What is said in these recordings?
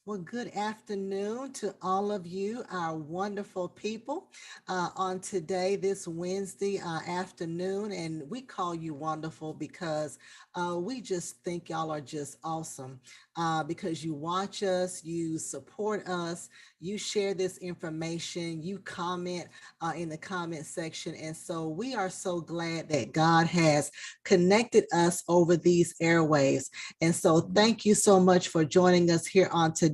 Well, good afternoon to all of you, our wonderful people, on today, this Wednesday afternoon. And we call you wonderful because we just think y'all are just awesome because you watch us, you support us, you share this information, you comment in the comment section. And so we are so glad that God has connected us over these airwaves. And so thank you so much for joining us here on today.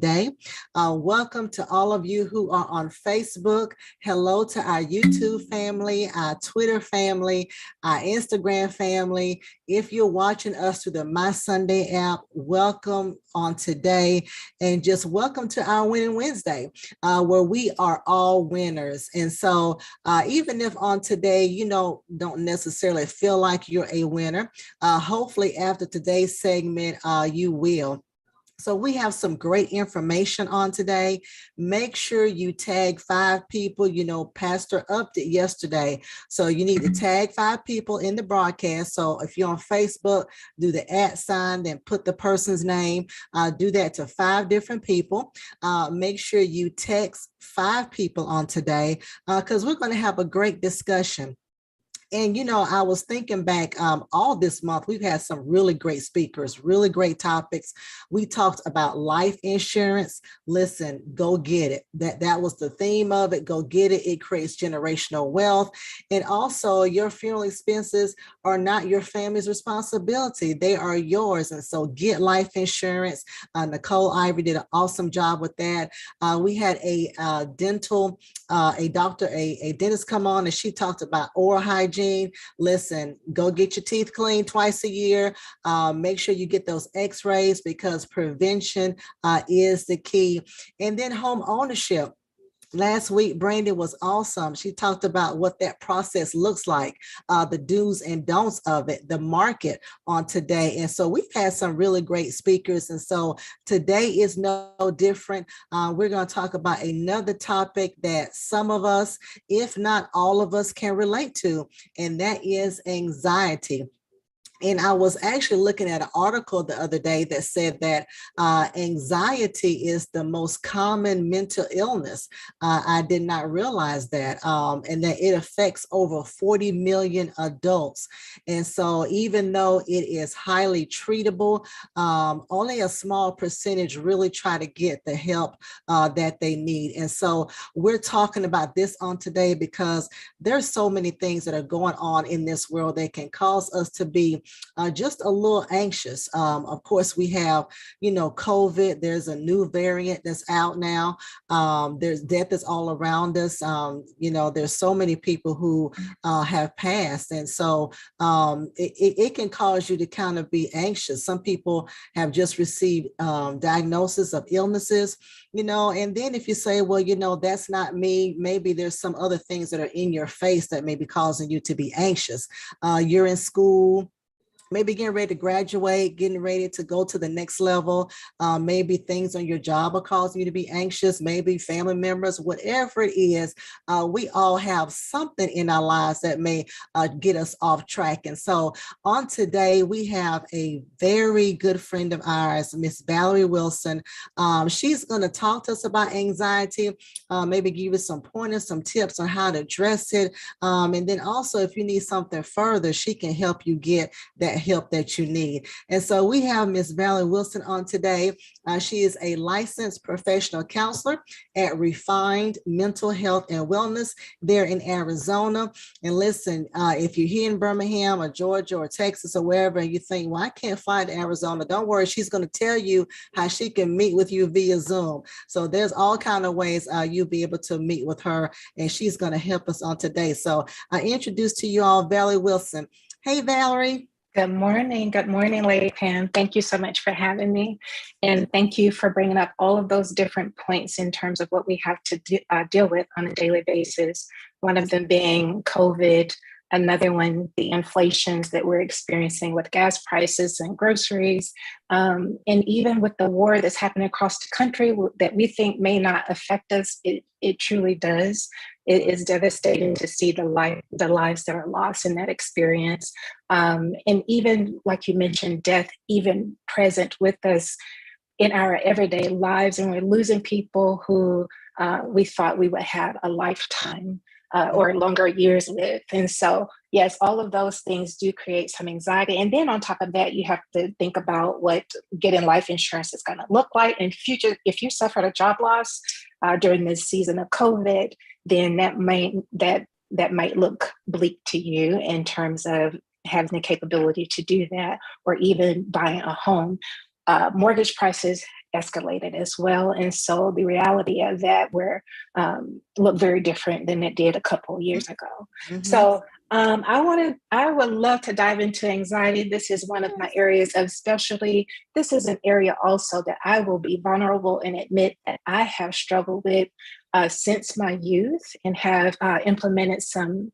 Welcome to all of you who are on Facebook. Hello to our YouTube family, our Twitter family, our Instagram family. If you're watching us through the My Sunday app, welcome on today. And just welcome to our Winning Wednesday, where we are all winners. And so even if on today you don't necessarily feel like you're a winner, hopefully after today's segment, you will. So we have some great information on today. Make sure you tag 5 people. Pastor upped it yesterday. So you need to tag 5 people in the broadcast. So if you're on Facebook, do the @ then put the person's name. Do that to 5 different people. Make sure you text 5 people on today because we're going to have a great discussion. And I was thinking back all this month, we've had some really great speakers, really great topics. We talked about life insurance. Listen, go get it. That was the theme of it. Go get it. It creates generational wealth. And also, your funeral expenses are not your family's responsibility. They are yours. And so get life insurance. Nicole Ivory did an awesome job with that. We had a dentist come on, and she talked about oral hygiene. Listen, go get your teeth cleaned twice a year. Make sure you get those x-rays because prevention is the key. And then home ownership. Last week, Brandy was awesome. She talked about what that process looks like, the do's and don'ts of it, the market on today. And so we've had some really great speakers. And so today is no different. We're going to talk about another topic that some of us, if not all of us, can relate to, and that is anxiety. And I was actually looking at an article the other day that said that anxiety is the most common mental illness. I did not realize that, and that it affects over 40 million adults. And so, even though it is highly treatable, only a small percentage really try to get the help that they need. And so, we're talking about this on today because there's so many things that are going on in this world that can cause us to be just a little anxious. Of course, we have, COVID. There's a new variant that's out now. There's death is all around us. There's so many people who have passed. And so it can cause you to kind of be anxious. Some people have just received diagnosis of illnesses, and then if you say, well, that's not me, maybe there's some other things that are in your face that may be causing you to be anxious. You're in school, maybe getting ready to graduate, getting ready to go to the next level. Maybe things on your job are causing you to be anxious, maybe family members, whatever it is. We all have something in our lives that may get us off track. And so on today, we have a very good friend of ours, Miss Valerie Wilson. She's going to talk to us about anxiety, maybe give us some pointers, some tips on how to address it. And then also, if you need something further, she can help you get that help that you need. And so we have Miss Valerie Wilson on today. She is a licensed professional counselor at Refined Mental Health and Wellness there in Arizona. And listen, if you're here in Birmingham or Georgia or Texas or wherever, and you think, well, I can't fly to Arizona, don't worry. She's going to tell you how she can meet with you via Zoom. So there's all kind of ways you'll be able to meet with her, and she's going to help us on today. So I introduce to you all Valerie Wilson. Hey, Valerie. Good morning. Good morning, Lady Pam. Thank you so much for having me. And thank you for bringing up all of those different points in terms of what we have to deal with on a daily basis. One of them being COVID, another one, the inflations that we're experiencing with gas prices and groceries, and even with the war that's happening across the country that we think may not affect us, it truly does. It is devastating to see the lives that are lost in that experience. And even, like you mentioned, death even present with us in our everyday lives, and we're losing people who we thought we would have a lifetime or longer years with. And so, yes, all of those things do create some anxiety. And then on top of that, you have to think about what getting life insurance is going to look like in future. If you suffered a job loss during this season of COVID, then that might look bleak to you in terms of having the capability to do that, or even buying a home. Mortgage prices escalated as well, and so the reality of that were look very different than it did a couple of years ago. Mhm. So I would love to dive into anxiety. This is one of my areas of specialty. This is an area also that I will be vulnerable and admit that I have struggled with since my youth, and have implemented some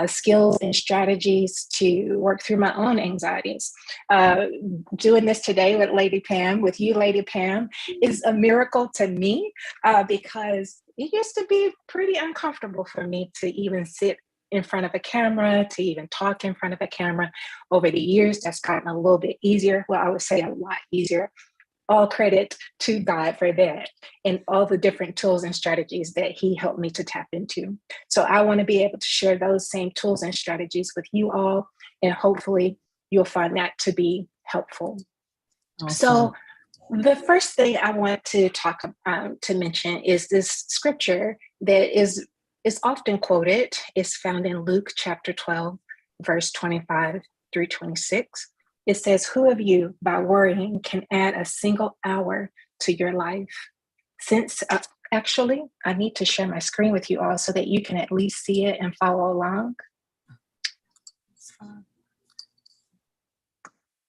skills and strategies to work through my own anxieties. Doing this today with you, Lady Pam, is a miracle to me because it used to be pretty uncomfortable for me to even sit in front of a camera, to even talk in front of a camera. Over the years, that's gotten a little bit easier. Well, I would say a lot easier. All credit to God for that, and all the different tools and strategies that He helped me to tap into. So I want to be able to share those same tools and strategies with you all, and hopefully you'll find that to be helpful. Awesome. So the first thing I want to to mention is this scripture that is often quoted. It's found in Luke chapter 12, verse 25 through 26. It says, "Who of you, by worrying, can add a single hour to your life?" Since actually, I need to share my screen with you all so that you can at least see it and follow along.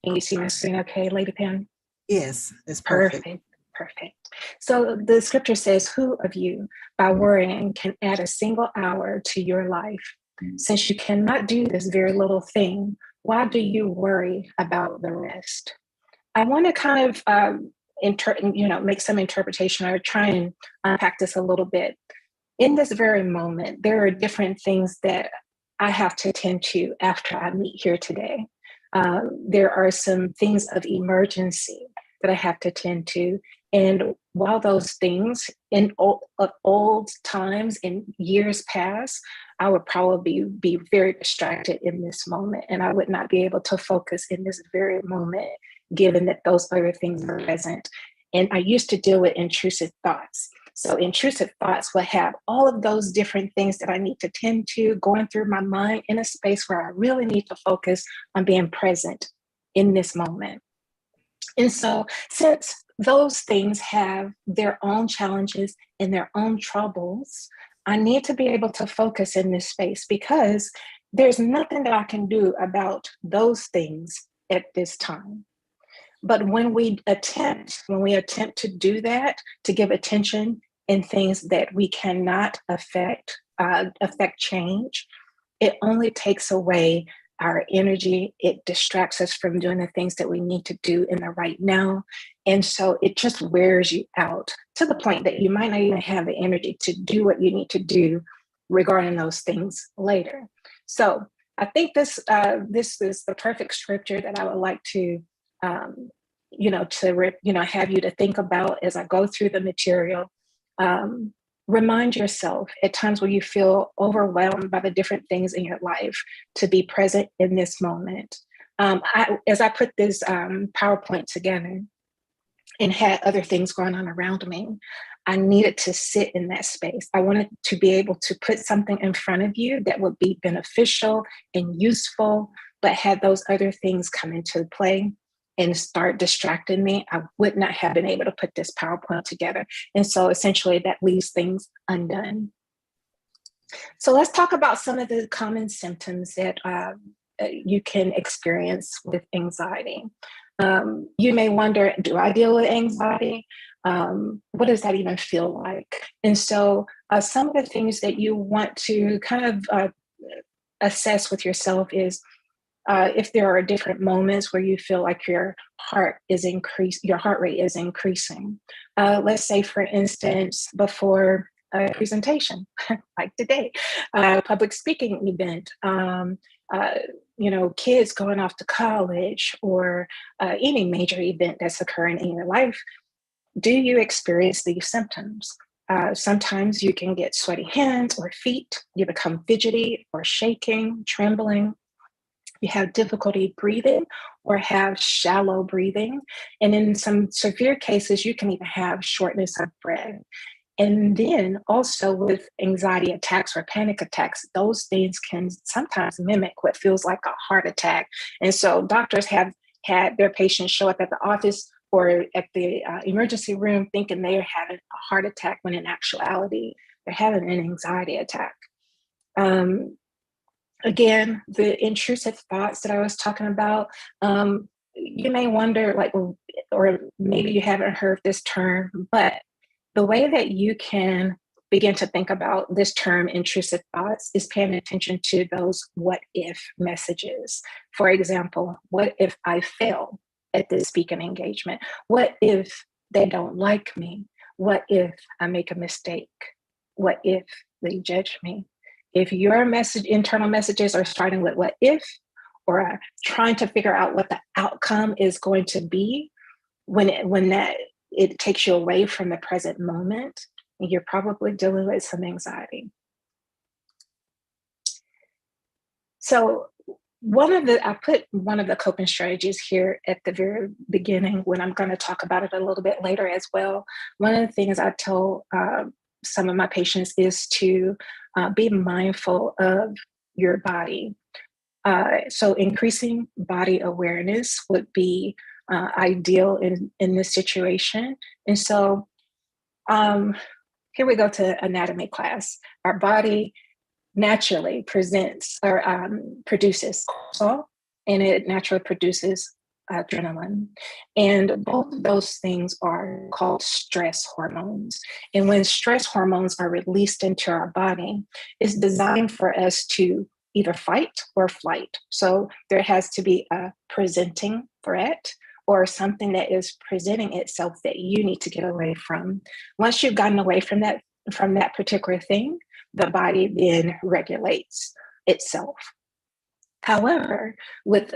Can you see my screen okay, Lady Pam? Yes, it's perfect. Perfect. So the scripture says, "Who of you, by worrying, can add a single hour to your life? Since you cannot do this very little thing, why do you worry about the rest?" I want to kind of make some interpretation, or try and unpack this a little bit. In this very moment, there are different things that I have to attend to after I meet here today. There are some things of emergency that I have to attend to. And while those things of old times in years past, I would probably be very distracted in this moment, and I would not be able to focus in this very moment, given that those other things are present. And I used to deal with intrusive thoughts. So intrusive thoughts will have all of those different things that I need to tend to going through my mind in a space where I really need to focus on being present in this moment. And so, since those things have their own challenges and their own troubles, I need to be able to focus in this space, because there's nothing that I can do about those things at this time. But when we attempt to do that, to give attention in things that we cannot affect change, it only takes away our energy. It distracts us from doing the things that we need to do in the right now. And so it just wears you out to the point that you might not even have the energy to do what you need to do regarding those things later. So I think this is the perfect scripture that I would like to have you to think about as I go through the material. Remind yourself at times where you feel overwhelmed by the different things in your life to be present in this moment. As I put this PowerPoint together and had other things going on around me, I needed to sit in that space. I wanted to be able to put something in front of you that would be beneficial and useful, but had those other things come into play and start distracting me, I would not have been able to put this PowerPoint together. And so essentially that leaves things undone. So let's talk about some of the common symptoms that you can experience with anxiety. You may wonder, do I deal with anxiety? What does that even feel like? And so some of the things that you want to kind of assess with yourself is if there are different moments where you feel like your heart rate is increasing. Let's say, for instance, before a presentation, like today, a public speaking event, kids going off to college, or any major event that's occurring in your life. Do you experience these symptoms? Sometimes you can get sweaty hands or feet. You become fidgety or shaking, trembling. You have difficulty breathing or have shallow breathing. And in some severe cases, you can even have shortness of breath. And then also with anxiety attacks or panic attacks, those things can sometimes mimic what feels like a heart attack. And so doctors have had their patients show up at the office or at the emergency room thinking they are having a heart attack when in actuality, they're having an anxiety attack. Again, the intrusive thoughts that I was talking about, you may wonder, like, or maybe you haven't heard this term, but the way that you can begin to think about this term intrusive thoughts is paying attention to those what if messages. For example, what if I fail at this speaking engagement? What if they don't like me? What if I make a mistake? What if they judge me? If your internal messages are starting with what if, or are trying to figure out what the outcome is going to be, when it takes you away from the present moment, you're probably dealing with some anxiety. So I put one of the coping strategies here at the very beginning when I'm going to talk about it a little bit later as well. One of the things I tell some of my patients is to be mindful of your body. So increasing body awareness would be ideal in this situation. And so here we go to anatomy class. Our body naturally presents or produces cortisol, and it naturally produces adrenaline. And both of those things are called stress hormones. And when stress hormones are released into our body, it's designed for us to either fight or flight. So there has to be a presenting threat or something that is presenting itself that you need to get away from. Once you've gotten away from that particular thing, the body then regulates itself. However, with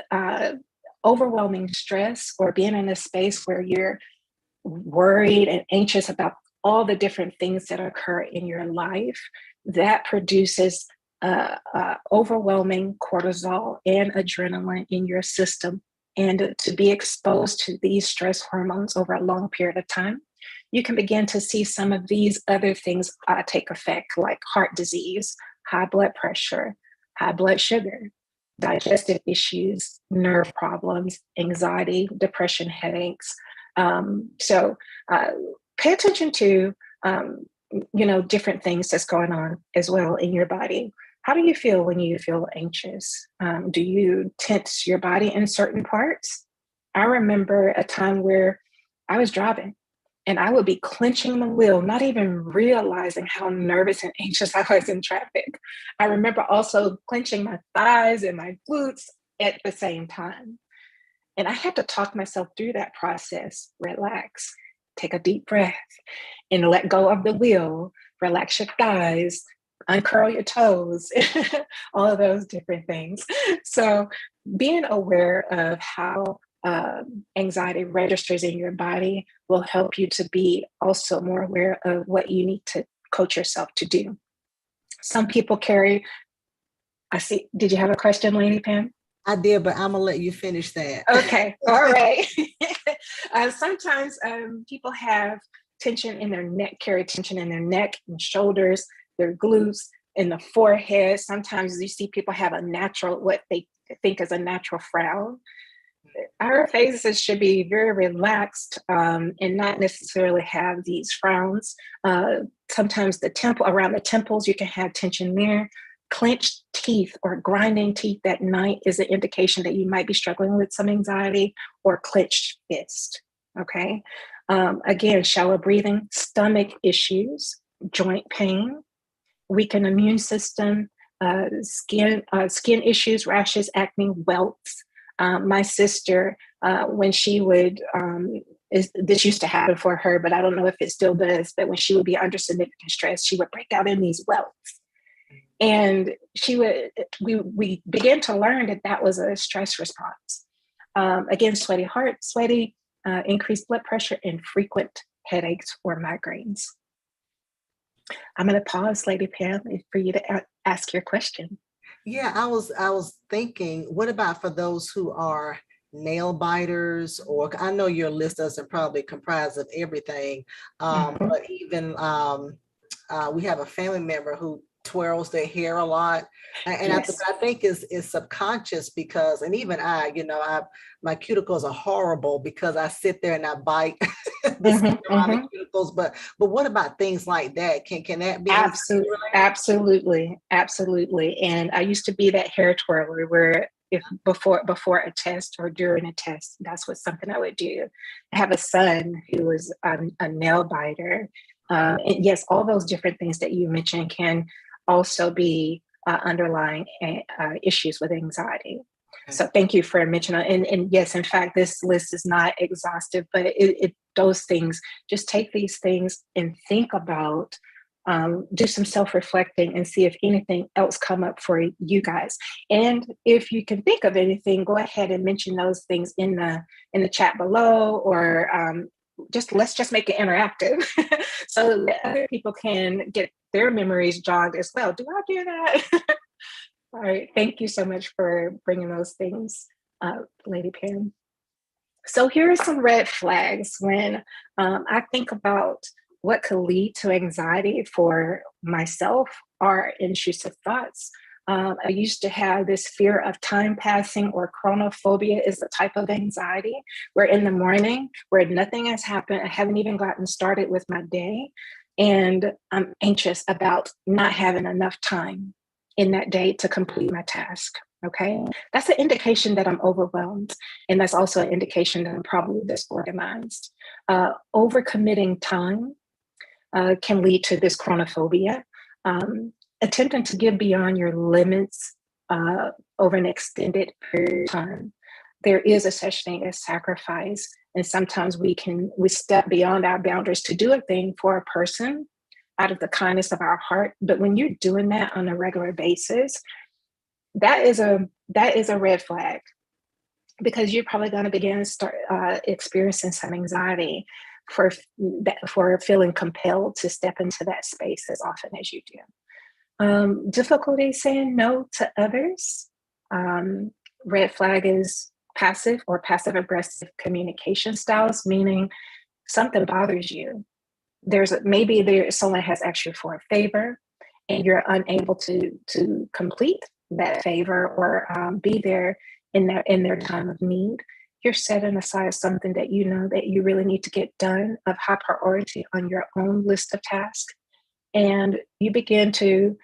overwhelming stress or being in a space where you're worried and anxious about all the different things that occur in your life, that produces overwhelming cortisol and adrenaline in your system. And to be exposed to these stress hormones over a long period of time, you can begin to see some of these other things take effect, like heart disease, high blood pressure, high blood sugar, digestive issues, nerve problems, anxiety, depression, headaches. So pay attention to, different things that's going on as well in your body. How do you feel when you feel anxious? Do you tense your body in certain parts? I remember a time where I was driving and I would be clenching the wheel, not even realizing how nervous and anxious I was in traffic. I remember also clenching my thighs and my glutes at the same time. And I had to talk myself through that process. Relax, take a deep breath, and let go of the wheel. Relax your thighs, uncurl your toes, all of those different things. So being aware of how anxiety registers in your body will help you to be also more aware of what you need to coach yourself to do. Some people I see, did you have a question, Lady Pam? I did, but I'm gonna let you finish that. Okay, all right. Sometimes people have tension in their neck, carry tension in their neck and shoulders, their glutes, in the forehead. Sometimes you see people have what they think is a natural frown. Our faces should be very relaxed and not necessarily have these frowns. Sometimes around the temples, you can have tension there. Clenched teeth or grinding teeth at night is an indication that you might be struggling with some anxiety, or clenched fist. Okay. Again, shallow breathing, stomach issues, joint pain, weakened immune system, skin issues, rashes, acne, welts. My sister, when she would, this used to happen for her, but I don't know if it still does, but when she would be under significant stress, she would break out in these welts. And we began to learn that was a stress response. Again, sweaty heart, increased blood pressure, and frequent headaches, or migraines. I'm going to pause, Lady Pam, for you to ask your question. Yeah, I was thinking, what about for those who are nail biters, or I know your list doesn't probably comprise of everything, Mhm. but even we have a family member who twirls their hair a lot. And Yes. I think is subconscious because, and even my cuticles are horrible because I sit there and I bite the skin Hmm. around the Hmm. cuticles. But what about things like that? Can that be anxiety Absolutely, related? absolutely, absolutely. And I used to be that hair twirler where if before a test or during a test, that's what something I would do. I have a son who is a nail biter. And yes, all those different things that you mentioned can also be underlying issues with anxiety. Okay. So thank you for mentioning. And yes, in fact, this list is not exhaustive, but those things, just take these things and think about, do some self-reflecting and see if anything else come up for you guys. And if you can think of anything, go ahead and mention those things in the chat below, or just let's just make it interactive so that other people can get their memories jogged as well. Do I do that? All right. Thank you so much for bringing those things up, Lady Pam. So here are some red flags when I think about what could lead to anxiety for myself or intrusive thoughts. I used to have this fear of time passing, or chronophobia is a type of anxiety where in the morning, where nothing has happened, I haven't even gotten started with my day, and I'm anxious about not having enough time in that day to complete my task. Okay. That's an indication that I'm overwhelmed. And that's also an indication that I'm probably disorganized. Overcommitting time can lead to this chronophobia. Attempting to give beyond your limits over an extended period of time. There is a such thing as sacrifice. And sometimes we step beyond our boundaries to do a thing for a person out of the kindness of our heart. But when you're doing that on a regular basis, that is a red flag, because you're probably going to begin to start experiencing some anxiety for for feeling compelled to step into that space as often as you do. Difficulty saying no to others. Um, Red flag is passive or passive aggressive communication styles, meaning something bothers you. Maybe someone has asked you for a favor, and you're unable to complete that favor, or be there in their time of need. You're setting aside something that you know that you really need to get done of high priority on your own list of tasks, and you begin to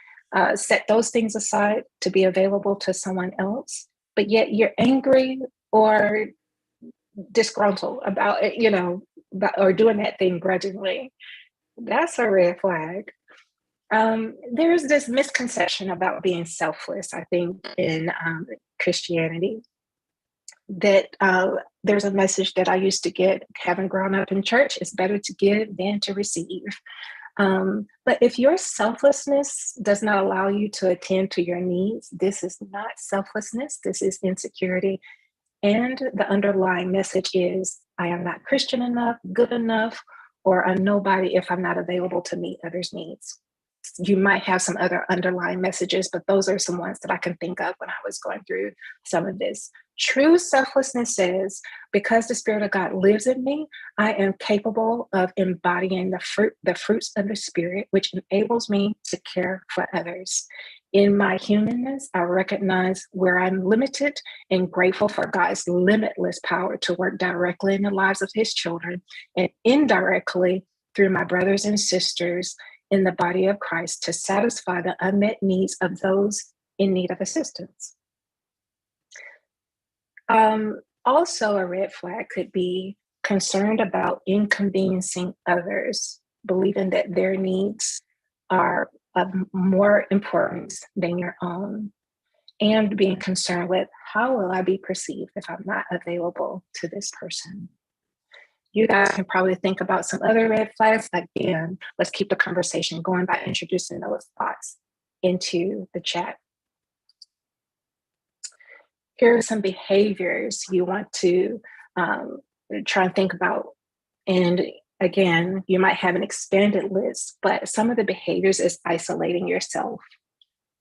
set those things aside to be available to someone else, but yet you're angry or disgruntled about it, or doing that thing grudgingly. That's a red flag. There's this misconception about being selfless, I think, in Christianity, that there's a message that I used to get having grown up in church: it's better to give than to receive. But if your selflessness does not allow you to attend to your needs, this is not selflessness, this is insecurity. And the underlying message is, I am not Christian enough, good enough, or a nobody if I'm not available to meet others' needs. You might have some other underlying messages, but those are some ones that I can think of when I was going through some of this. True selflessness says, because the Spirit of God lives in me, I am capable of embodying the fruits of the Spirit, which enables me to care for others. In my humanness, I recognize where I'm limited and grateful for God's limitless power to work directly in the lives of his children and indirectly through my brothers and sisters in the body of Christ to satisfy the unmet needs of those in need of assistance. Also, a red flag could be concerned about inconveniencing others, believing that their needs are of more importance than your own, and being concerned with, how will I be perceived if I'm not available to this person? You guys can probably think about some other red flags. Again, let's keep the conversation going by introducing those thoughts into the chat. Here are some behaviors you want to try and think about. And again, you might have an expanded list, but some of the behaviors is isolating yourself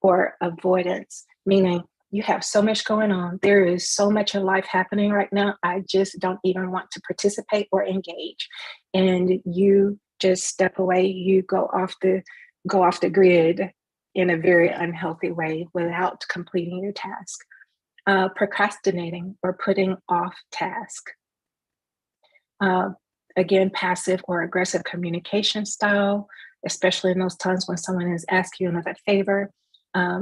or avoidance, meaning you have so much going on. There is so much in life happening right now. I just don't even want to participate or engage. And you just step away, you go off the grid in a very unhealthy way without completing your task. Procrastinating or putting off task. Again, passive or aggressive communication style, especially in those times when someone is asking you another favor.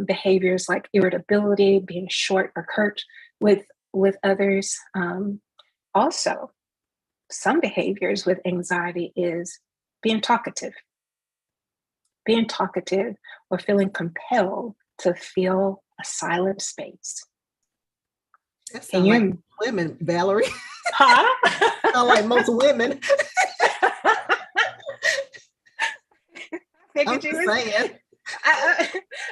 Behaviors like irritability, being short or curt with others. Also, some behaviors with anxiety is being talkative or feeling compelled to fill a silent space. That sounds like women, Valerie. Huh? Sound like most women. I'm just saying.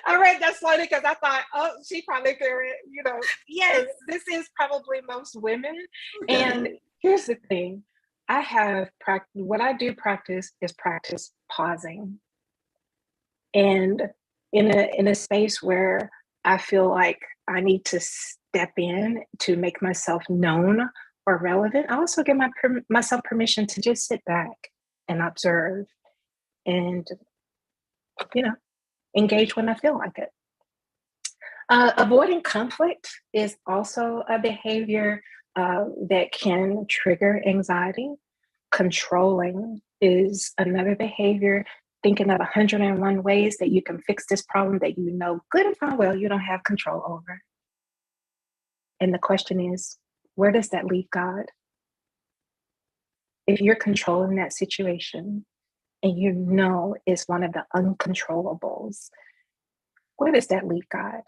I read that slowly because I thought, oh, she probably could, yes, this is probably most women. Okay. And here's the thing. What I do practice is practice pausing. And in a space where I feel like I need to step in to make myself known or relevant, I also give myself permission to just sit back and observe and, engage when I feel like it. Avoiding conflict is also a behavior that can trigger anxiety. Controlling is another behavior, thinking of 101 ways that you can fix this problem that you know good and fine well you don't have control over. And the question is, where does that leave God? If you're controlling that situation and you know it's one of the uncontrollables, where does that leave God?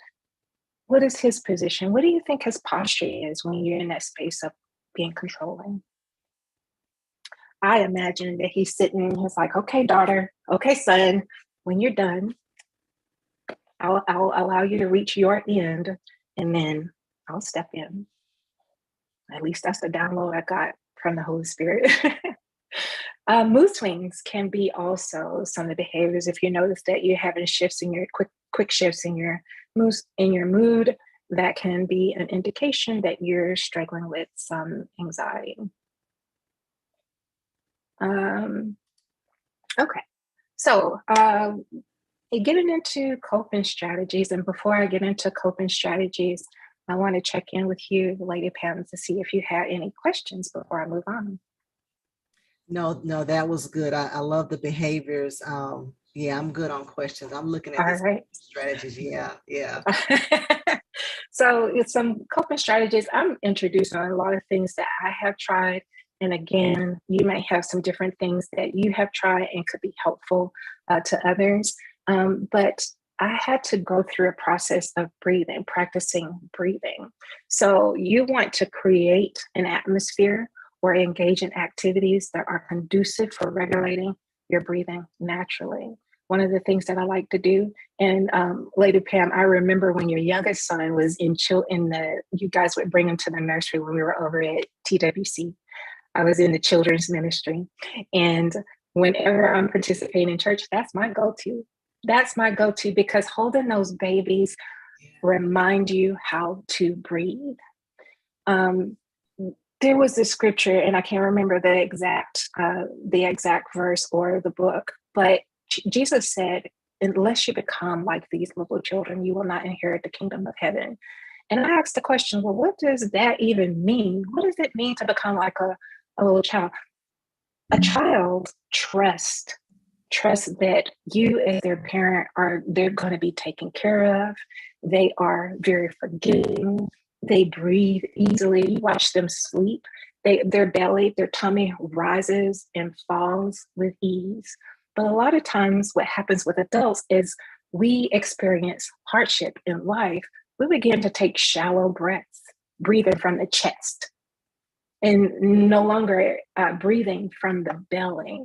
What is his position? What do you think his posture is when you're in that space of being controlling? I imagine that he's sitting, he's like, okay, daughter, okay, son, when you're done, I'll allow you to reach your end and then I'll step in. At least that's the download I got from the Holy Spirit. Mood swings can be also some of the behaviors. If you notice that you're having shifts in your quick shifts in your mood, that can be an indication that you're struggling with some anxiety. Okay, so getting into coping strategies, and before I get into coping strategies, I want to check in with you, Lady Pam, to see if you had any questions before I move on. No, that was good. I love the behaviors. Yeah, I'm good on questions. I'm looking at these strategies. Yeah. So it's some coping strategies. I'm introducing a lot of things that I have tried. And again, you may have some different things that you have tried and could be helpful to others. But I had to go through a process of practicing breathing. So you want to create an atmosphere or engage in activities that are conducive for regulating your breathing naturally. One of the things that I like to do, and Lady Pam, I remember when your youngest son was you guys would bring him to the nursery when we were over at TWC. I was in the children's ministry. And whenever I'm participating in church, that's my go-to. That's my go-to because holding those babies remind you how to breathe. There was this scripture, and I can't remember the exact verse or the book, but Jesus said, unless you become like these little children, you will not inherit the kingdom of heaven. And I asked the question, well, what does that even mean? What does it mean to become like a little child? A child trusts that you as their parent they're going to be taken care of. They are very forgiving. They breathe easily. You watch them sleep. Their tummy rises and falls with ease. But a lot of times what happens with adults is we experience hardship in life. We begin to take shallow breaths, breathing from the chest and no longer breathing from the belly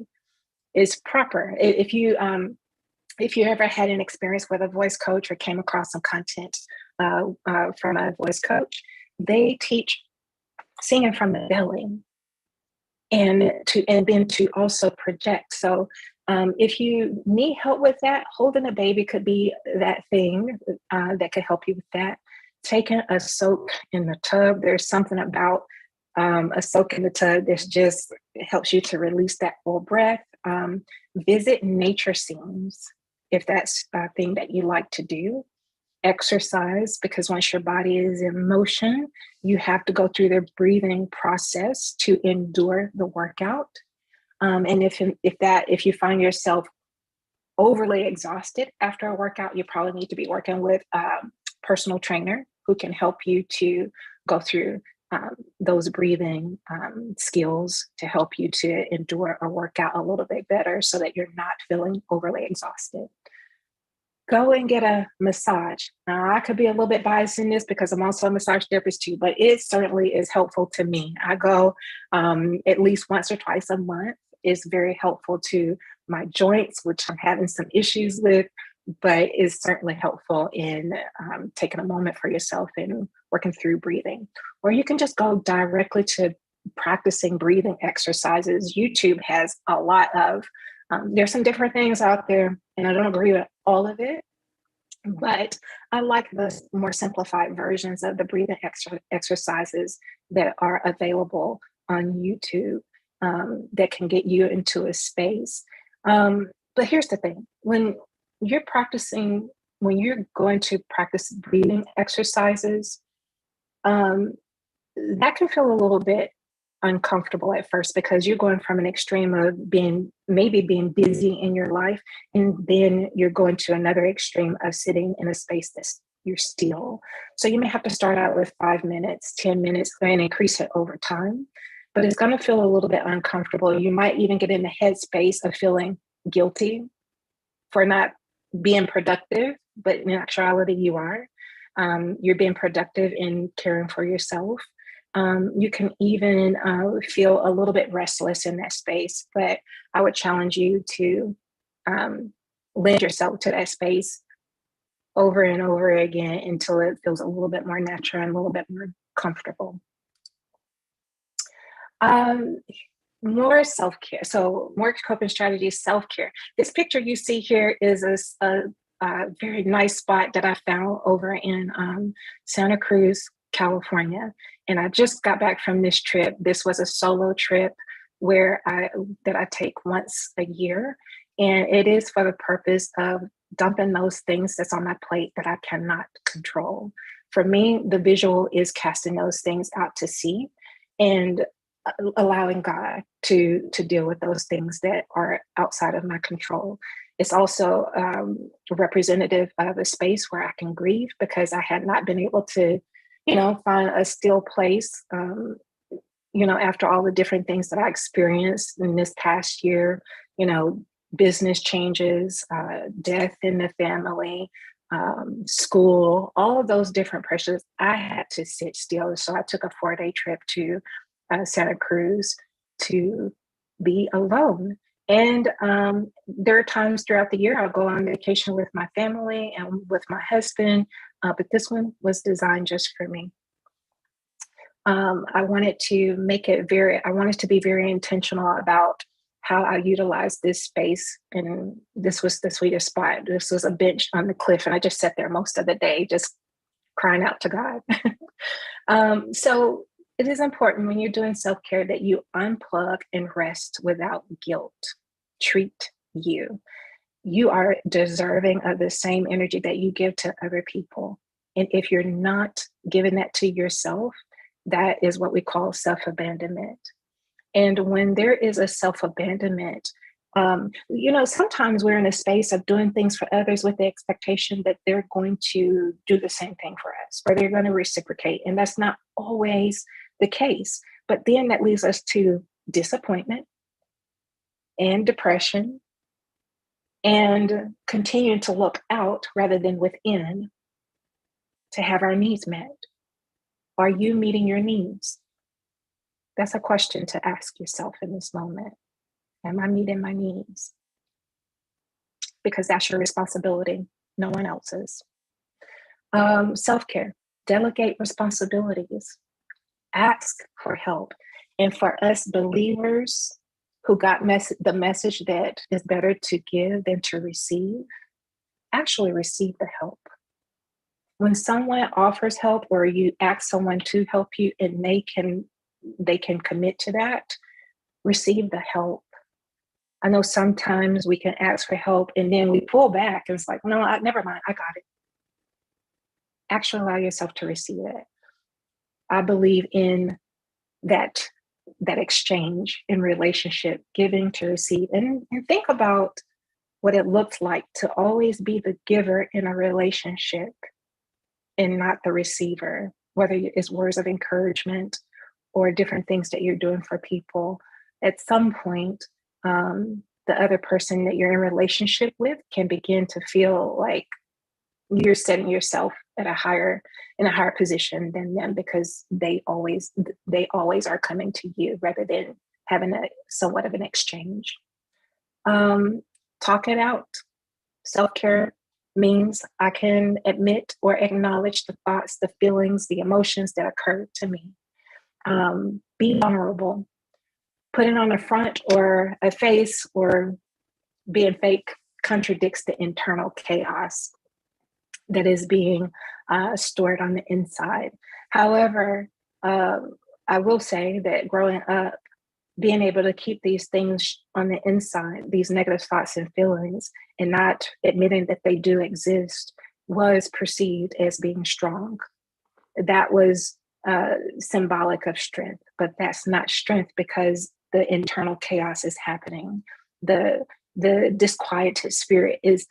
is proper. If you ever had an experience with a voice coach or came across some content from a voice coach, they teach singing from the belly. and then to also project. So if you need help with that, holding a baby could be that thing that could help you with that. Taking a soak in the tub, there's something about a soak in the tub that just helps you to release that full breath. Visit nature scenes if that's a thing that you like to do. Exercise, because once your body is in motion, you have to go through the breathing process to endure the workout. And if you find yourself overly exhausted after a workout, you probably need to be working with a personal trainer who can help you to go through those breathing skills to help you to endure a workout a little bit better so that you're not feeling overly exhausted. Go and get a massage. Now, I could be a little bit biased in this because I'm also a massage therapist too, but it certainly is helpful to me. I go at least once or twice a month. It's very helpful to my joints, which I'm having some issues with, but is certainly helpful in taking a moment for yourself and working through breathing. Or you can just go directly to practicing breathing exercises. YouTube has a lot of there's some different things out there, and I don't agree with all of it, but I like the more simplified versions of the breathing exercises that are available on YouTube that can get you into a space. But here's the thing: when you're going to practice breathing exercises, that can feel a little bit uncomfortable at first because you're going from an extreme of being busy in your life, and then you're going to another extreme of sitting in a space that's you're still. So you may have to start out with 5 minutes, 10 minutes, and increase it over time. But it's going to feel a little bit uncomfortable. You might even get in the headspace of feeling guilty for not being productive, but in actuality, you are. You're being productive in caring for yourself. You can even feel a little bit restless in that space, but I would challenge you to lend yourself to that space over and over again until it feels a little bit more natural and a little bit more comfortable. More self-care. So more coping strategies, self-care. This picture you see here is a very nice spot that I found over in Santa Cruz, California. And I just got back from this trip. This was a solo trip that I take once a year. And it is for the purpose of dumping those things that's on my plate that I cannot control. For me, the visual is casting those things out to sea and allowing God to deal with those things that are outside of my control. It's also representative of a space where I can grieve because I had not been able to, find a still place, after all the different things that I experienced in this past year, business changes, death in the family, school, all of those different pressures. I had to sit still. So I took a 4-day trip to Santa Cruz to be alone. And there are times throughout the year I'll go on vacation with my family and with my husband, but this one was designed just for me. I wanted to be very intentional about how I utilize this space. And this was the sweetest spot. This was a bench on the cliff, and I just sat there most of the day, just crying out to God. So it is important when you're doing self-care that you unplug and rest without guilt. Treat you. You are deserving of the same energy that you give to other people. And if you're not giving that to yourself, that is what we call self-abandonment. And when there is a self-abandonment, sometimes we're in a space of doing things for others with the expectation that they're going to do the same thing for us, or they're going to reciprocate. And that's not always the case. But then that leads us to disappointment and depression and continuing to look out rather than within to have our needs met. Are you meeting your needs? That's a question to ask yourself in this moment. Am I meeting my needs? Because that's your responsibility, no one else's. Self-care, delegate responsibilities, ask for help. And for us believers who got the message that it's better to give than to receive, actually receive the help. When someone offers help or you ask someone to help you and they can commit to that, receive the help. I know sometimes we can ask for help and then we pull back and it's like, no, never mind, I got it. Actually allow yourself to receive it. I believe in that exchange in relationship, giving to receive. And think about what it looks like to always be the giver in a relationship and not the receiver, whether it's words of encouragement or different things that you're doing for people. At some point, the other person that you're in relationship with can begin to feel like you're setting yourself in a higher position than them, because they always are coming to you rather than having a somewhat of an exchange. Talk it out. Self-care means I can admit or acknowledge the thoughts, the feelings, the emotions that occurred to me. Be vulnerable. Putting on a front or a face or being fake contradicts the internal chaos that is being stored on the inside. However, I will say that growing up, being able to keep these things on the inside, these negative thoughts and feelings, and not admitting that they do exist, was perceived as being strong. That was symbolic of strength, but that's not strength, because the internal chaos is happening. The disquieted spirit is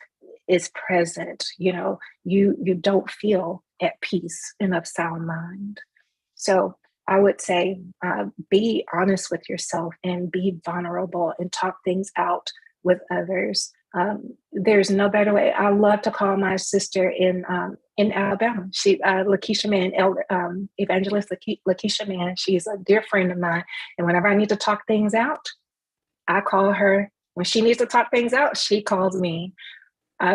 present. You don't feel at peace and of sound mind. So I would say be honest with yourself and be vulnerable and talk things out with others. There's no better way. I love to call my sister in Alabama. She, Lakeisha Mann, Evangelist Lakeisha Mann. She's a dear friend of mine. And whenever I need to talk things out, I call her. When she needs to talk things out, she calls me.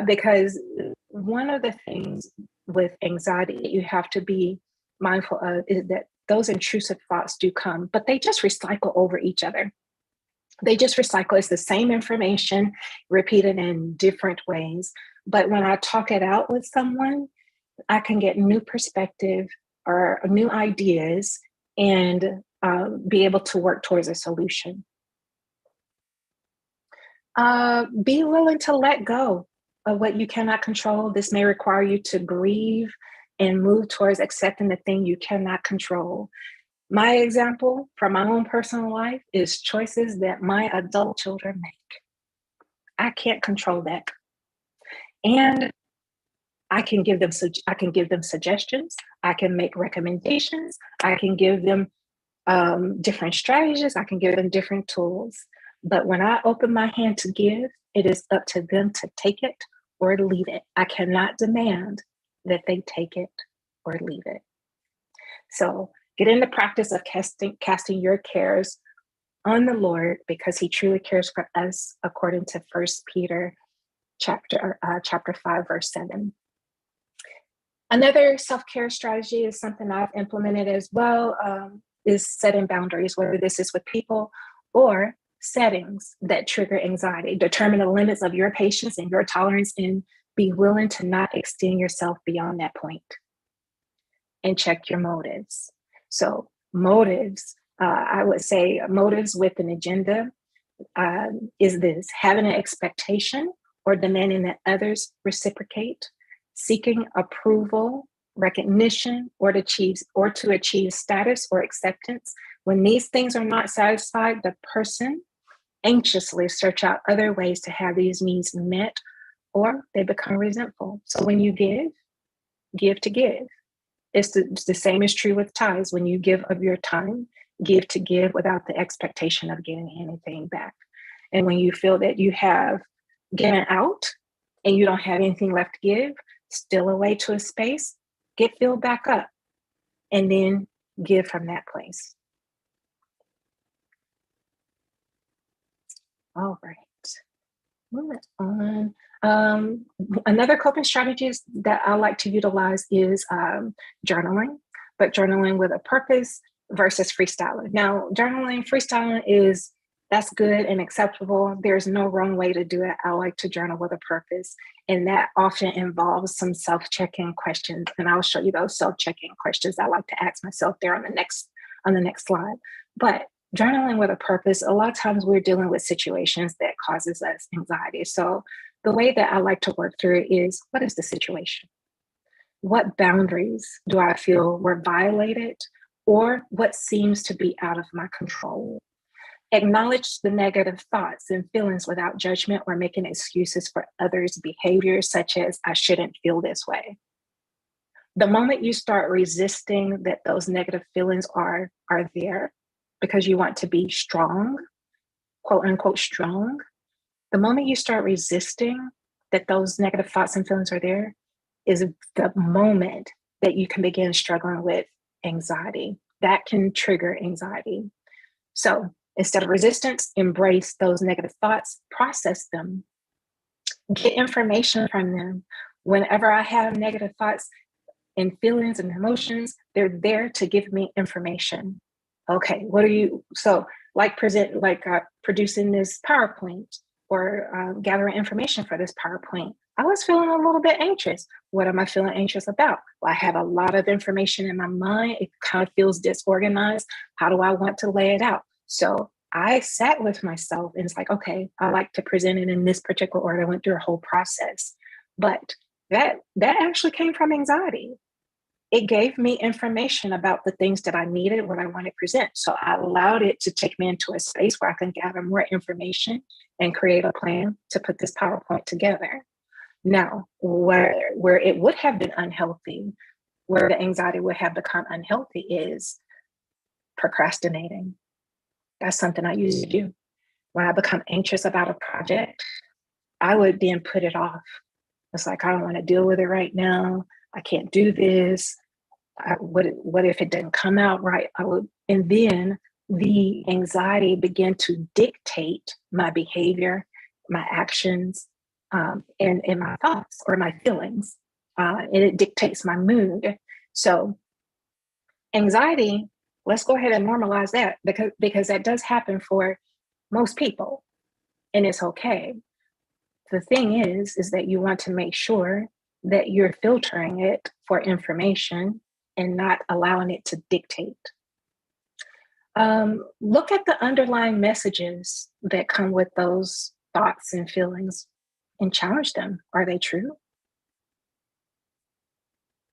Because one of the things with anxiety that you have to be mindful of is that those intrusive thoughts do come, but they just recycle over each other. They just recycle. It's the same information repeated in different ways. But when I talk it out with someone, I can get new perspective or new ideas and be able to work towards a solution. Be willing to let go of what you cannot control. This may require you to grieve and move towards accepting the thing you cannot control. My example from my own personal life is choices that my adult children make. I can't control that. And I can give them suggestions. I can make recommendations. I can give them different strategies. I can give them different tools. But when I open my hand to give, it is up to them to take it or leave it. I cannot demand that they take it or leave it. So get in the practice of casting your cares on the Lord, because he truly cares for us, according to 1 Peter chapter 5, verse 7. Another self-care strategy is something I've implemented as well, is setting boundaries, whether this is with people or settings that trigger anxiety. Determine the limits of your patience and your tolerance, and be willing to not extend yourself beyond that point. And check your motives. So motives, I would say motives with an agenda is this: having an expectation or demanding that others reciprocate, seeking approval, recognition, or to achieve status or acceptance. When these things are not satisfied, the person anxiously search out other ways to have these needs met, or they become resentful. So when you give to give. It's the same is true with tithes. When you give of your time, give to give without the expectation of getting anything back. And when you feel that you have given out and you don't have anything left to give, steal away to a space, get filled back up, and then give from that place. All right. Moving on. Another coping strategy that I like to utilize is journaling, but journaling with a purpose versus freestyling. Now, journaling, freestyling that's good and acceptable. There's no wrong way to do it. I like to journal with a purpose, and that often involves some self-check-in questions. And I'll show you those self-check-in questions I like to ask myself there on the next slide. But journaling with a purpose, a lot of times we're dealing with situations that causes us anxiety. So the way that I like to work through it is, what is the situation? What boundaries do I feel were violated, or what seems to be out of my control? Acknowledge the negative thoughts and feelings without judgment or making excuses for others' behaviors, such as, I shouldn't feel this way. The moment you start resisting that those negative feelings are there because you want to be strong, quote unquote strong, the moment you start resisting that those negative thoughts and feelings are there is the moment that you can begin struggling with anxiety. That can trigger anxiety. So instead of resistance, embrace those negative thoughts, process them, get information from them. Whenever I have negative thoughts and feelings and emotions, they're there to give me information. Okay, producing this PowerPoint or gathering information for this PowerPoint. I was feeling a little bit anxious. What am I feeling anxious about? Well, I have a lot of information in my mind. It kind of feels disorganized. How do I want to lay it out? So I sat with myself and it's like, okay, I like to present it in this particular order. I went through a whole process, but that actually came from anxiety. It gave me information about the things that I needed, what I wanted to present. So I allowed it to take me into a space where I can gather more information and create a plan to put this PowerPoint together. Now, where it would have been unhealthy, where the anxiety would have become unhealthy is procrastinating. That's something I used to do. When I become anxious about a project, I would then put it off. It's like, I don't want to deal with it right now. I can't do this. What if it didn't come out right? And then the anxiety began to dictate my behavior, my actions, and my thoughts or my feelings. And it dictates my mood. So anxiety, let's go ahead and normalize that because that does happen for most people, and it's okay. The thing is that you want to make sure that you're filtering it for information and not allowing it to dictate. Look at the underlying messages that come with those thoughts and feelings and challenge them. Are they true?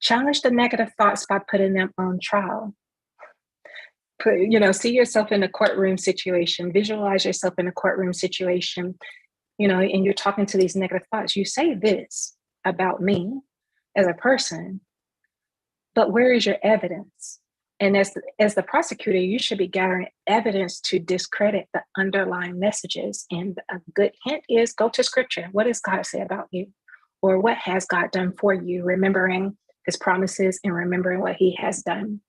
Challenge the negative thoughts by putting them on trial. See yourself in a courtroom situation, visualize yourself in a courtroom situation, and you're talking to these negative thoughts. You say this about me as a person, but where is your evidence? And as the prosecutor, you should be gathering evidence to discredit the underlying messages. And a good hint is go to scripture. What does God say about you? Or what has God done for you? Remembering his promises and remembering what he has done.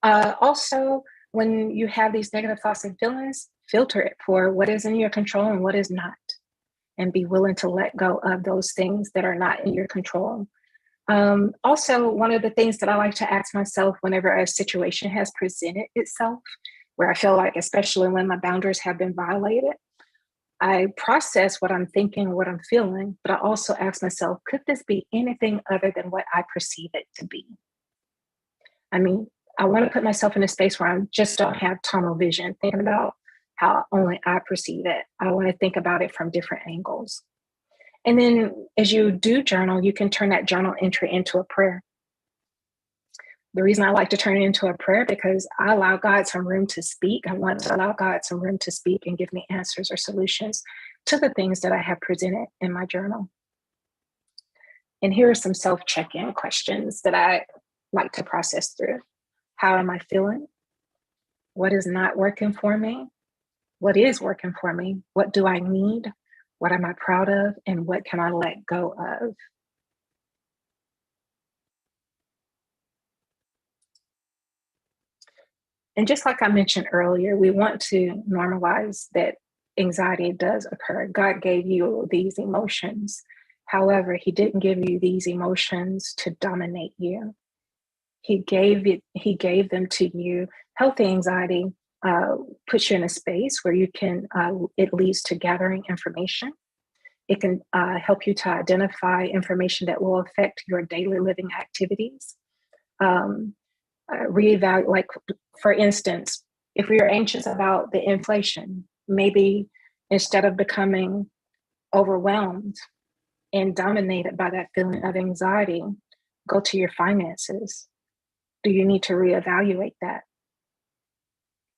Also, when you have these negative thoughts and feelings, filter it for what is in your control and what is not. And be willing to let go of those things that are not in your control. Also, one of the things that I like to ask myself whenever a situation has presented itself, where I feel like, especially when my boundaries have been violated, I process what I'm thinking, what I'm feeling, but I also ask myself, could this be anything other than what I perceive it to be? I mean, I want to put myself in a space where I just don't have tunnel vision, thinking about how only I perceive it. I want to think about it from different angles. And then as you do journal, you can turn that journal entry into a prayer. The reason I like to turn it into a prayer because I allow God some room to speak. I want to allow God some room to speak and give me answers or solutions to the things that I have presented in my journal. And here are some self-check-in questions that I like to process through. How am I feeling? What is not working for me? What is working for me? What do I need? What am I proud of? And what can I let go of? And just like I mentioned earlier, we want to normalize that anxiety does occur. God gave you these emotions. However, he didn't give you these emotions to dominate you. He gave them to you. Healthy anxiety puts you in a space where you can, it leads to gathering information. It can help you to identify information that will affect your daily living activities. Reevaluate, like for instance, if we are anxious about the inflation, maybe instead of becoming overwhelmed and dominated by that feeling of anxiety, go to your finances. Do you need to reevaluate that?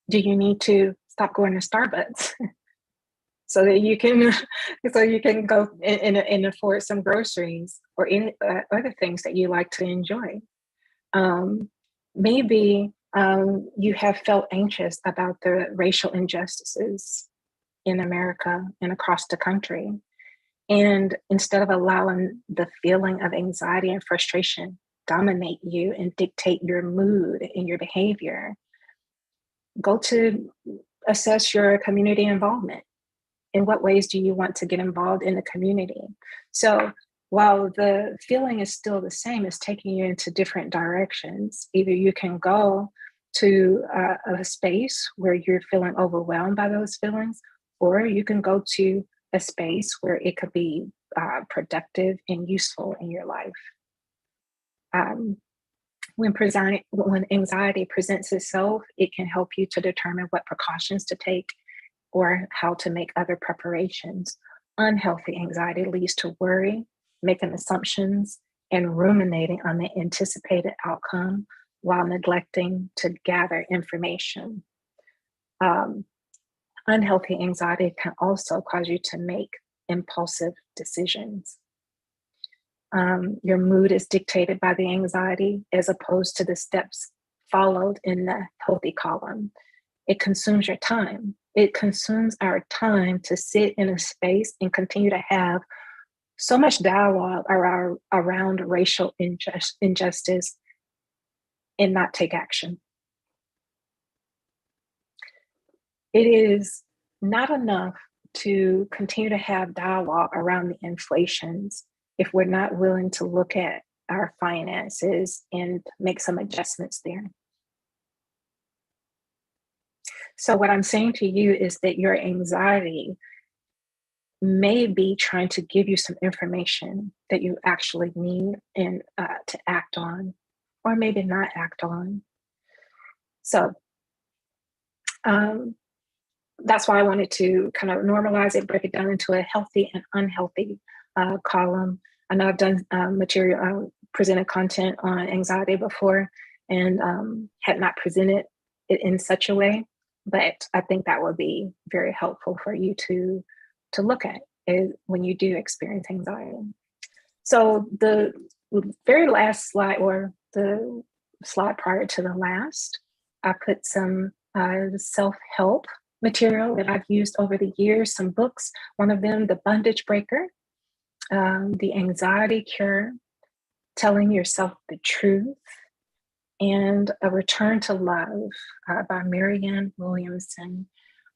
Do you need to stop going to Starbucks so that you can go and afford some groceries or any other things that you like to enjoy? Maybe you have felt anxious about the racial injustices in America and across the country. And instead of allowing the feeling of anxiety and frustration dominate you and dictate your mood and your behavior, go to assess your community involvement. In what ways do you want to get involved in the community? So while the feeling is still the same, it's taking you into different directions. Either you can go to a space where you're feeling overwhelmed by those feelings, or you can go to a space where it could be productive and useful in your life. When anxiety presents itself, it can help you to determine what precautions to take or how to make other preparations. Unhealthy anxiety leads to worry, making assumptions, and ruminating on the anticipated outcome while neglecting to gather information. Unhealthy anxiety can also cause you to make impulsive decisions. Your mood is dictated by the anxiety as opposed to the steps followed in the healthy column. It consumes your time. It consumes our time to sit in a space and continue to have so much dialogue around racial injustice and not take action. It is not enough to continue to have dialogue around the inflations if we're not willing to look at our finances and make some adjustments there. So what I'm saying to you is that your anxiety may be trying to give you some information that you actually need and to act on, or maybe not act on. So that's why I wanted to kind of normalize it, break it down into a healthy and unhealthy column. I know I've done presented content on anxiety before and had not presented it in such a way, but I think that would be very helpful for you to look at when you do experience anxiety. So the very last slide, or the slide prior to the last, I put some self-help material that I've used over the years, some books, one of them, The Bondage Breaker, The Anxiety Cure, Telling Yourself the Truth, and A Return to Love by Marianne Williamson.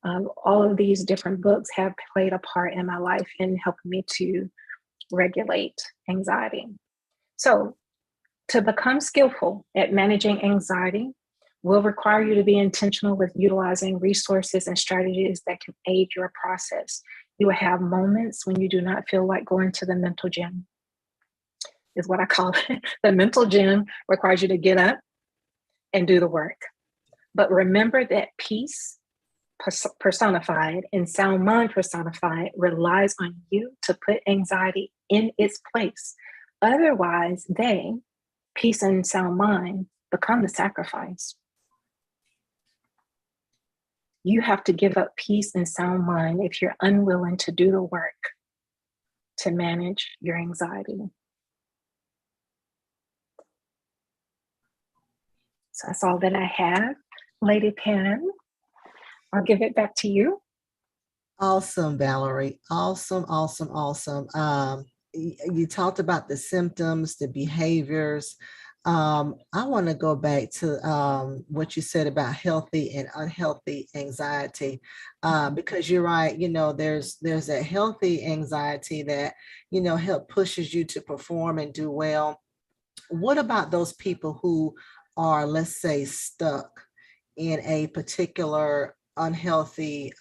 All of these different books have played a part in my life in helping me to regulate anxiety. So to become skillful at managing anxiety will require you to be intentional with utilizing resources and strategies that can aid your process. You will have moments when you do not feel like going to the mental gym, is what I call it. The mental gym requires you to get up and do the work. But remember that peace personified and sound mind personified relies on you to put anxiety in its place. Otherwise, peace and sound mind, become the sacrifice. You have to give up peace and sound mind if you're unwilling to do the work to manage your anxiety. So that's all that I have. Lady Pam, I'll give it back to you. Awesome, Valerie. Awesome, awesome, awesome. You talked about the symptoms, the behaviors. I want to go back to what you said about healthy and unhealthy anxiety, because you're right. There's a healthy anxiety that help pushes you to perform and do well. What about those people who are, let's say, stuck in a particular unhealthy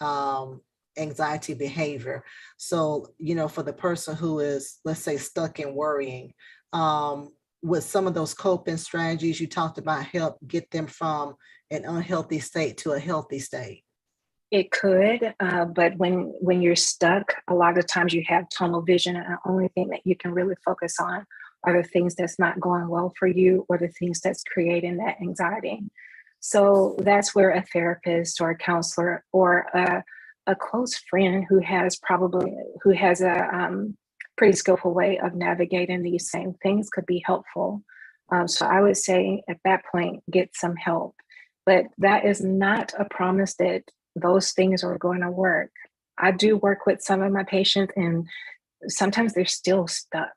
anxiety behavior. So, for the person who is, let's say, stuck in worrying, with some of those coping strategies you talked about, help get them from an unhealthy state to a healthy state? It could, but when you're stuck, a lot of times you have tunnel vision, and the only thing that you can really focus on are the things that's not going well for you or the things that's creating that anxiety. So that's where a therapist or a counselor or a close friend who has a pretty skillful way of navigating these same things could be helpful. So I would say at that point, get some help. But that is not a promise that those things are going to work. I do work with some of my patients, and sometimes they're still stuck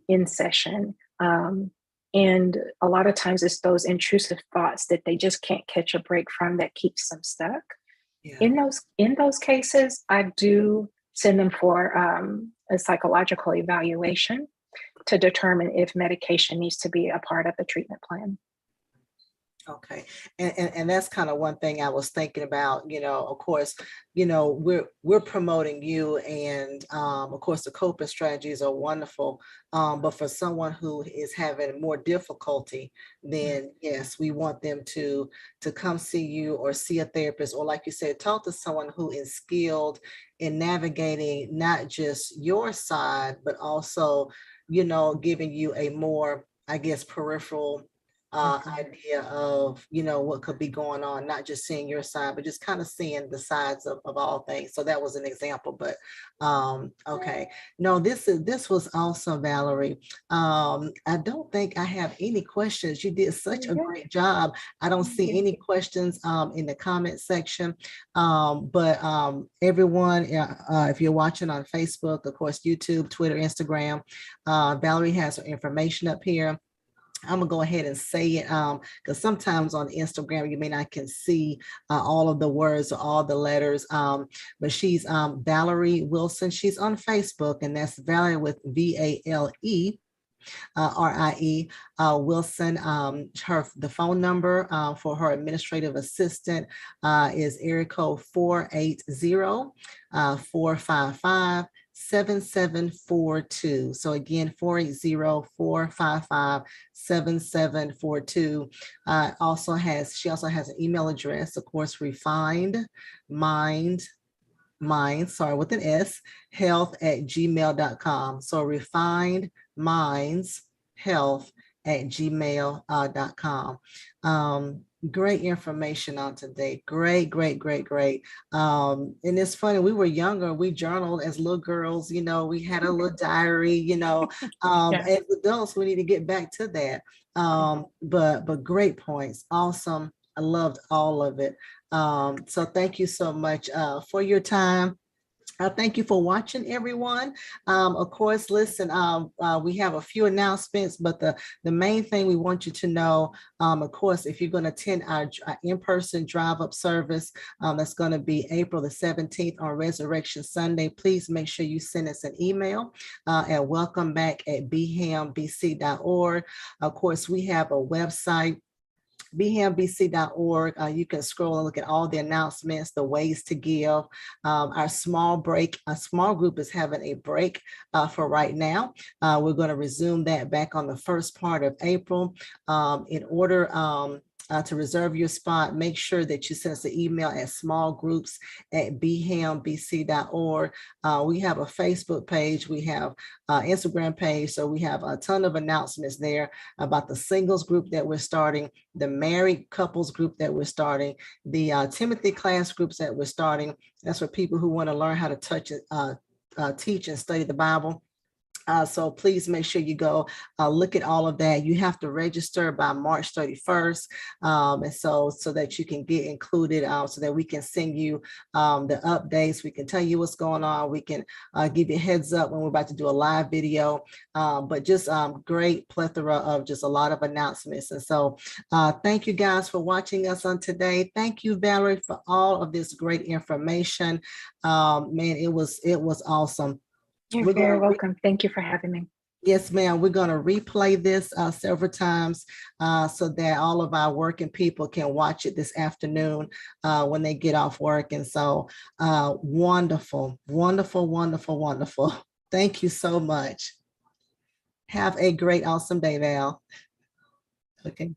in session. And a lot of times it's those intrusive thoughts that they just can't catch a break from that keeps them stuck. Yeah. In those cases, I do send them for a psychological evaluation to determine if medication needs to be a part of the treatment plan. Okay. And that's kind of one thing I was thinking about, of course, we're promoting you, and of course the coping strategies are wonderful. But for someone who is having more difficulty, then yes, we want them to come see you or see a therapist, or like you said, talk to someone who is skilled in navigating not just your side, but also, giving you a more, I guess, peripheral idea of what could be going on, not just seeing your side, but just kind of seeing the sides of all things. So that was an example. But okay, no, this was awesome, Valerie. I don't think I have any questions. You did such a great job. I don't see any questions in the comment section. But everyone, if you're watching on Facebook, of course, YouTube, Twitter, Instagram, Valerie has her information up here. I'm gonna go ahead and say it because sometimes on Instagram you may not can see all of the words or all the letters, but she's Valerie Wilson. She's on Facebook, and that's Valerie with VALE. RIE Wilson. The phone number for her administrative assistant is area code 480-455-7742. So again, 480-455-7742. She also has an email address, of course, refined mind, sorry, with an S, health@gmail.com. So refined minds health@gmail.com. Great information on today. Great. And it's funny, we were younger, we journaled as little girls, we had a little diary, as adults, we need to get back to that. But great points. Awesome. I loved all of it. So thank you so much for your time. Thank you for watching, everyone. Of course, listen, we have a few announcements, but the main thing we want you to know, of course, if you're going to attend our in-person drive-up service, that's going to be April the 17th on Resurrection Sunday, please make sure you send us an email at welcomeback@bhambc.org. Of course, we have a website, bhambc.org. You can scroll and look at all the announcements, the ways to give. Our small group is having a break for right now. We're going to resume that back on the first part of April. In order to reserve your spot, make sure that you send us an email at smallgroups@bhambc.org. We have a Facebook page, we have an Instagram page, so we have a ton of announcements there about the singles group that we're starting, the married couples group that we're starting, the Timothy class groups that we're starting. That's for people who want to learn how to teach and study the Bible. So please make sure you go look at all of that. You have to register by March 31st. And so that you can get included, so that we can send you the updates. We can tell you what's going on. We can give you a heads up when we're about to do a live video, but just great plethora of just a lot of announcements. And so thank you guys for watching us on today. Thank you, Valerie, for all of this great information. Man, it was awesome. You're very welcome. Thank you for having me. Yes, ma'am. We're going to replay this several times so that all of our working people can watch it this afternoon when they get off work. And so wonderful, wonderful, wonderful, wonderful. Thank you so much. Have a great, awesome day, Val. Okay.